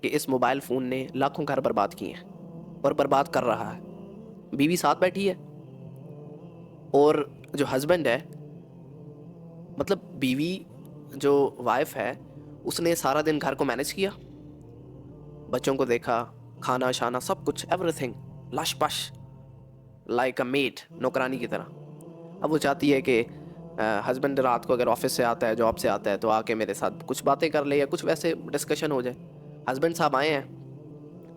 کہ اس mobile phone نے لاکھوں گھر برباد کیے ہیں اور برباد کر رہا ہے. بیوی ساتھ بیٹھی ہے اور جو ہسبینڈ ہے, مطلب بیوی جو وائف ہے, اس نے سارا دن گھر کو مینج کیا, بچوں کو دیکھا, کھانا شانا سب کچھ, ایوری تھنگ لش پش لائک اے میڈ, نوکرانی کی طرح. اب وہ چاہتی ہے کہ ہسبینڈ رات کو اگر آفس سے آتا ہے, جاب سے آتا ہے, تو آ کے میرے ساتھ کچھ باتیں کر لے یا کچھ ویسے ڈسکشن ہو جائے. ہسبینڈ صاحب آئے ہیں,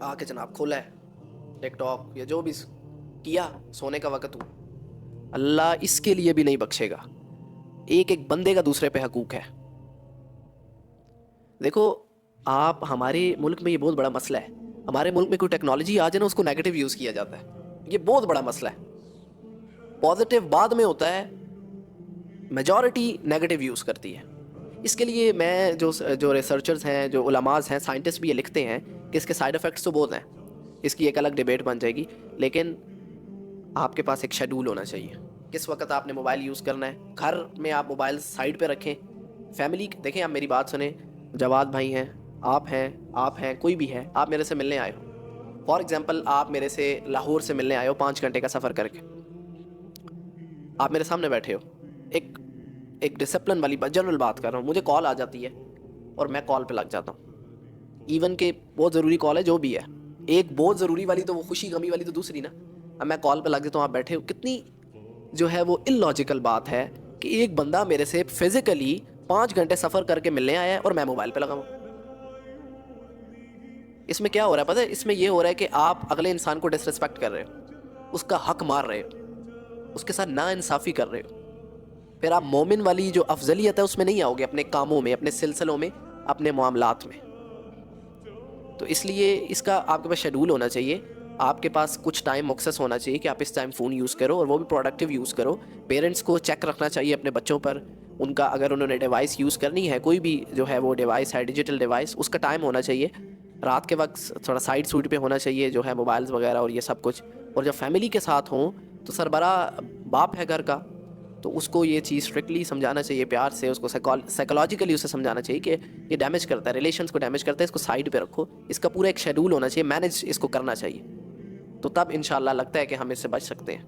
آ کے جناب کھولا ہے ٹک ٹاک یا جو بھی کیا, سونے کا وقت ہو. اللہ اس کے لیے بھی نہیں بخشے گا. ایک ایک بندے کا دوسرے پہ حقوق ہے. دیکھو آپ, ہمارے ملک میں یہ بہت بڑا مسئلہ ہے. ہمارے ملک میں کوئی ٹیکنالوجی آ جائے نا, اس کو نیگیٹو یوز کیا جاتا ہے. یہ بہت بڑا مسئلہ ہے. پازیٹیو بعد میں ہوتا ہے, میجورٹی نیگیٹو یوز کرتی ہے. اس کے لیے میں جو ریسرچرز ہیں, جو علماء ہیں, سائنٹسٹ بھی یہ لکھتے ہیں کہ اس کے سائیڈ افیکٹس تو بہت ہیں. اس کی ایک الگ ڈیبیٹ بن جائے گی, لیکن آپ کے پاس ایک شیڈول ہونا چاہیے کس وقت آپ نے موبائل یوز کرنا ہے. گھر میں آپ موبائل سائڈ پہ رکھیں. فیملی دیکھیں, آپ میری بات سنیں, جواد بھائی ہیں, آپ ہیں, کوئی بھی ہے, آپ میرے سے ملنے آئے ہو. فار ایگزامپل آپ میرے سے لاہور سے ملنے آئے ہو 5 گھنٹے کا سفر کر کے, آپ میرے سامنے بیٹھے ہو. ایک ڈسپلن والی جنرل بات کر رہا ہوں, مجھے کال آ جاتی ہے اور میں کال پہ لگ جاتا ہوں. ایون کہ بہت ضروری کال ہے جو بھی ہے, ایک بہت ضروری والی تو وہ خوشی غمی والی تو دوسری نا. اب میں کال پہ لگ جاتا ہوں, آپ بیٹھے ہو. کتنی جو ہے وہ ان لاجیکل بات ہے کہ ایک بندہ میرے سے فزیکلی 5 گھنٹے سفر کر کے ملنے آیا ہے اور میں موبائل پہ لگا ہوں. اس میں کیا ہو رہا ہے پتہ ہے؟ اس میں یہ ہو رہا ہے کہ آپ اگلے انسان کو ڈسریسپیکٹ کر رہے ہو, اس کا حق مار رہے ہو, اس کے ساتھ نا انصافی کر رہے ہو. پھر آپ مومن والی جو افضلیت ہے اس میں نہیں آؤ گے, اپنے کاموں میں, اپنے سلسلوں میں, اپنے معاملات میں. تو اس لیے اس کا آپ کے پاس شیڈول ہونا چاہیے. آپ کے پاس کچھ ٹائم مخصص ہونا چاہیے کہ آپ اس ٹائم فون یوز کرو, اور وہ بھی پروڈکٹیو یوز کرو. پیرنٹس کو چیک رکھنا چاہیے اپنے بچوں پر, ان کا اگر انہوں نے ڈیوائس یوز کرنی ہے, کوئی بھی جو ہے وہ ڈیوائس ہے, ڈیجیٹل ڈیوائس, اس کا ٹائم ہونا چاہیے. رات کے وقت تھوڑا سائڈ سوٹ پہ ہونا چاہیے جو ہے موبائلز وغیرہ اور یہ سب کچھ. اور جب فیملی کے ساتھ ہوں تو سربراہ باپ ہے گھر کا, تو اس کو یہ چیز اسٹرکٹلی سمجھانا چاہیے, پیار سے اس کو سائیکولوجیکلی اسے سمجھانا چاہیے کہ یہ ڈیمیج کرتا ہے, ریلیشنس کو ڈیمیج کرتا ہے, اس کو سائڈ پہ رکھو. اس کا پورا ایک شیڈول ہونا چاہیے, مینج اس کو کرنا چاہیے. تو تب انشاءاللہ لگتا ہے کہ ہم اس سے بچ سکتے ہیں.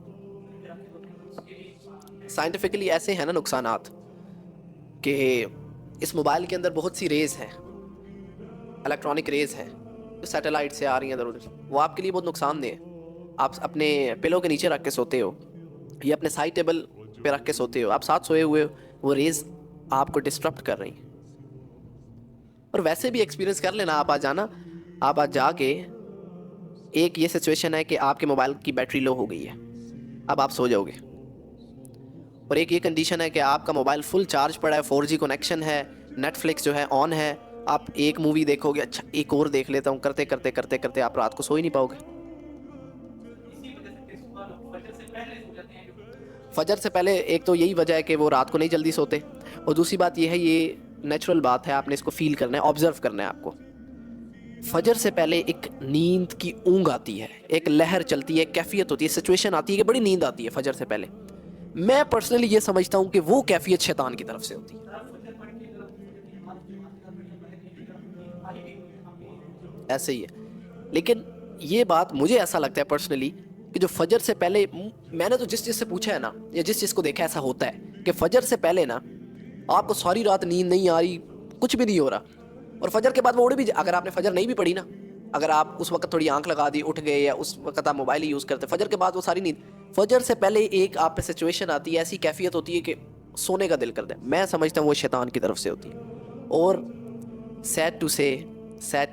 سائنٹیفکلی ایسے ہیں نا نقصانات کہ اس موبائل کے اندر بہت سی ریز ہیں, الیکٹرانک ریز ہیں جو سیٹلائٹ سے آ رہی ہیں ادھر, وہ آپ کے لیے بہت نقصان دہ ہیں. آپ اپنے پلو کے نیچے رکھ کے سوتے ہو یا اپنے سائڈ ٹیبل پہ رکھ کے سوتے ہو, آپ ساتھ سوئے ہوئے ہو, وہ ریز آپ کو ڈسٹرپٹ کر رہی ہیں. اور ویسے بھی ایکسپیرینس کر لینا, آپ آ جانا, آپ آج جا کے, ایک یہ سچویشن ہے کہ آپ کے موبائل کی بیٹری لو ہو گئی ہے, اب آپ سو جاؤ گے. اور ایک یہ کنڈیشن ہے کہ آپ کا موبائل فل چارج پڑا ہے, 4G کنیکشن ہے, نیٹ فلکس جو ہے آن ہے, آپ ایک مووی دیکھو گے, اچھا ایک اور دیکھ لیتا ہوں, کرتے کرتے کرتے کرتے آپ رات کو سو ہی نہیں پاؤ گے. فجر سے پہلے ایک تو یہی وجہ ہے کہ وہ رات کو نہیں جلدی سوتے, اور دوسری بات یہ ہے, یہ نیچرل بات ہے, آپ نے اس کو فیل کرنا ہے, آبزرو کرنا ہے آپ کو. فجر سے پہلے ایک نیند کی اونگ آتی ہے, ایک لہر چلتی ہے, ایک کیفیت ہوتی ہے, سچویشن آتی ہے کہ بڑی نیند آتی ہے فجر سے پہلے. میں پرسنلی یہ سمجھتا ہوں کہ وہ کیفیت شیطان کی طرف سے ہوتی ہے. ایسے ہی ہے. لیکن یہ بات مجھے ایسا لگتا ہے پرسنلی کہ جو فجر سے پہلے, میں نے تو جس چیز سے پوچھا ہے نا, یا جس چیز کو دیکھا, ایسا ہوتا ہے کہ فجر سے پہلے نا آپ کو ساری رات نیند نہیں آ رہی, کچھ بھی نہیں ہو رہا, اور فجر کے بعد وہ اڑ بھی, اگر آپ نے فجر نہیں بھی پڑھی نا, اگر آپ اس وقت تھوڑی آنکھ لگا دی, اٹھ گئے, یا اس وقت آپ موبائل ہی یوز کرتے, فجر کے بعد وہ ساری نیند, فجر سے پہلے ایک آپ پہ سچویشن آتی ہے, ایسی کیفیت ہوتی ہے کہ سونے کا دل کرتا ہے. میں سمجھتا ہوں وہ شیطان کی طرف سے ہوتی ہے. اور سیڈ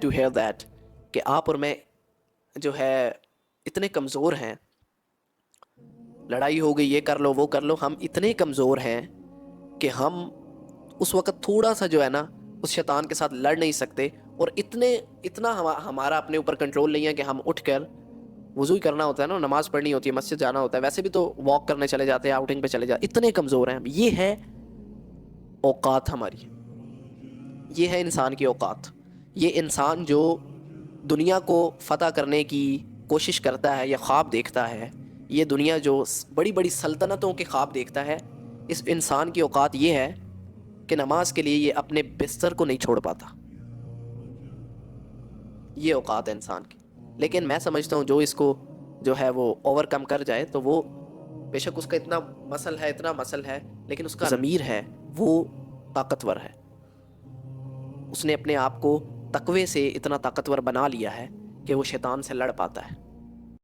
ٹو ہیئر دیٹ کہ آپ اور میں جو ہے اتنے کمزور ہیں, لڑائی ہو گئی, یہ کر لو وہ کر لو, ہم اتنے کمزور ہیں کہ ہم اس وقت تھوڑا سا جو ہے نا اس شیطان کے ساتھ لڑ نہیں سکتے, اور اتنا ہمارا اپنے اوپر کنٹرول نہیں ہے کہ ہم اٹھ کر وضو ہی کرنا ہوتا ہے نا, نماز پڑھنی ہوتی ہے, مسجد جانا ہوتا ہے, ویسے بھی تو واک کرنے چلے جاتے ہیں, آؤٹنگ پہ چلے جاتے, اتنے کمزور ہیں ہم. یہ ہے اوقات ہماری, یہ ہے انسان کی اوقات. یہ انسان جو دنیا کو فتح کرنے کی کوشش کرتا ہے یا خواب دیکھتا ہے, یہ دنیا جو بڑی بڑی سلطنتوں کے خواب دیکھتا ہے, اس انسان کی اوقات یہ ہے کہ نماز کے لیے یہ اپنے بستر کو نہیں چھوڑ پاتا. یہ اوقات ہے انسان کی. لیکن میں سمجھتا ہوں جو اس کو جو ہے وہ اوور کم کر جائے تو وہ بے شک اس کا اتنا مسل ہے لیکن اس کا ضمیر ہے وہ طاقتور ہے. اس نے اپنے آپ کو تقوی سے اتنا طاقتور بنا لیا ہے کہ وہ شیطان سے لڑ پاتا ہے.